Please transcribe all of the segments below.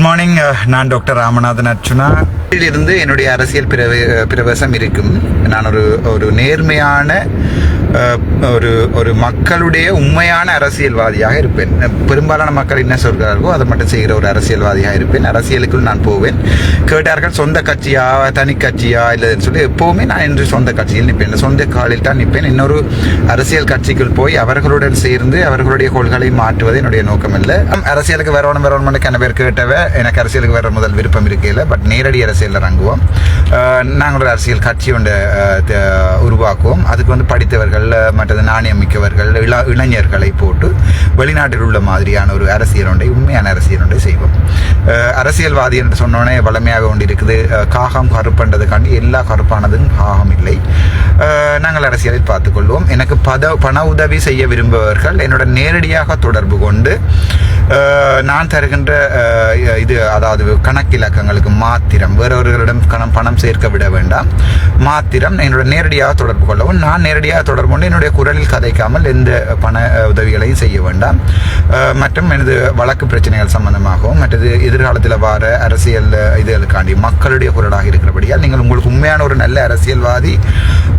Morning. நான் doctor Ramanathan Archuna. இருந்து என்னுடைய அரசியல் பிரவேசம் இருக்கும். நான் ஒரு நேர்மையான ஒரு மக்களுடைய உண்மையான அரசியல்வாதியாக இருப்பேன். பெரும்பாலான மக்கள் என்ன சொல்கிறார்களோ அதை மட்டும் செய்கிற ஒரு அரசியல்வாதியாக இருப்பேன். அரசியலுக்குள் நான் போவேன். கேட்டார்கள் சொந்த கட்சியா தனி கட்சியா இல்லைன்னு சொல்லி, எப்போவுமே நான் என்று சொந்த கட்சியில் நிற்பேன். சொந்த காலில் தான் நிற்பேன். இன்னொரு அரசியல் கட்சிக்குள் போய் அவர்களுடன் சேர்ந்து அவர்களுடைய கொள்கைகளை மாற்றுவது என்னுடைய நோக்கம் இல்லை. அரசியலுக்கு வரணும் கன பேர் கேட்டவ எனக்கு அரசியலுக்கு வர முதல் விருப்பம் இருக்கையில், பட் நேரடி அரசியலில் இறங்குவோம். நாங்கள் ஒரு அரசியல் கட்சி ஒன்று உருவாக்குவோம். அதுக்கு படித்தவர்கள், மற்றது நாணயம் மிக்கவர்கள், இளைஞர்களை போட்டு வெளிநாட்டில் உள்ள மாதிரியான ஒரு அரசியல் ஒன்றை, உண்மையான அரசியல் ஒன்றை செய்வோம். அரசியல்வாதி என்று சொன்னோன்னே வளமையாக ஒன்று இருக்குது, காகம் கருப்புன்றதுக்காண்டி எல்லா கருப்பானதும் காகம் இல்லை. நாங்கள் அரசியலில் பார்த்துக்கொள்வோம். எனக்கு பண உதவி செய்ய விரும்புபவர்கள் என்னோட நேரடியாக தொடர்பு கொண்டு நான் தருகின்ற அதாவது கணக்கிலக்கங்களுக்கு மாத்திரம் வேறவர்களிடம் பணம் சேர்க்க விட வேண்டாம். மாத்திரம் என்னோட நேரடியாக தொடர்பு கொள்ளவும், நான் நேரடியாக தொடர்பு கொண்டு என்னுடைய குரலில் கதைக்காமல் எந்த பண உதவிகளையும் செய்ய வேண்டாம். மற்றும் எனது வழக்கு பிரச்சனைகள் சம்பந்தமாகவும் மற்றது எதிர்காலத்தில் வர அரசியல் இதுகளுக்காண்டி மக்களுடைய குரலாக இருக்கிறபடியால் நீங்கள் உங்களுக்கு உண்மையான ஒரு நல்ல அரசியல்வாதி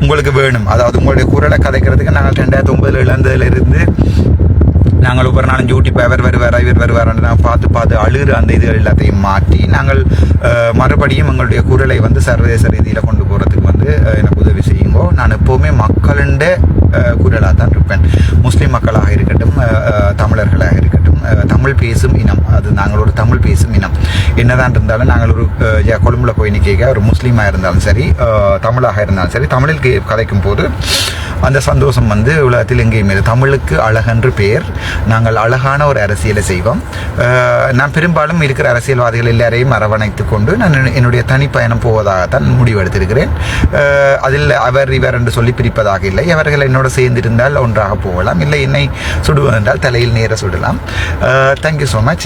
உங்களுக்கு வேணும். அதாவது உங்களுடைய குரலை கதைக்கிறதுக்கு நாங்கள் 2009 இழந்ததிலிருந்து நாங்கள் ஒவ்வொரு நாளும் யூடியூப் இவர் வருவார் நாங்கள் பார்த்து அழுகிற அந்த இதுகள் எல்லாத்தையும் மாற்றி நாங்கள் மறுபடியும் எங்களுடைய குரலை சர்வதேச ரீதியில் கொண்டு போகிறதுக்கு எனக்கு உதவி செய்யுங்கோ. நான் எப்போவுமே மக்களுண்ட குரலாக தான் இருப்பேன். முஸ்லீம் மக்களாக இருக்கட்டும், தமிழர்களாக இருக்கட்டும், தமிழ் பேசும் இனம், அது நாங்கள் ஒரு தமிழ் பேசும் இனம். என்னதான் இருந்தாலும் நாங்கள் ஒரு கொழும்புல போய் நிற்க ஒரு முஸ்லீமாக இருந்தாலும் சரி, தமிழாக இருந்தாலும் சரி, தமிழில் கதைக்கும் போது அந்த சந்தோஷம் உலகத்தில் எங்கேயுமே தமிழுக்கு அழகென்று பெயர். நாங்கள் அழகான ஒரு அரசியலை செய்வோம். நான் பெரும்பாலும் இருக்கிற அரசியல்வாதிகள் எல்லாரையும் அரவணைத்து கொண்டு நான் என்னுடைய தனிப்பயணம் போவதாகத்தான் முடிவெடுத்திருக்கிறேன். அதில் அவர் இவர் என்று சொல்லி பிரிப்பதாக இல்லை. அவர்கள் என்னோட சேர்ந்திருந்தால் ஒன்றாக போகலாம், இல்லை என்னை சுடுவதென்றால் தலையில் நேர சுடலாம். Thank you so much.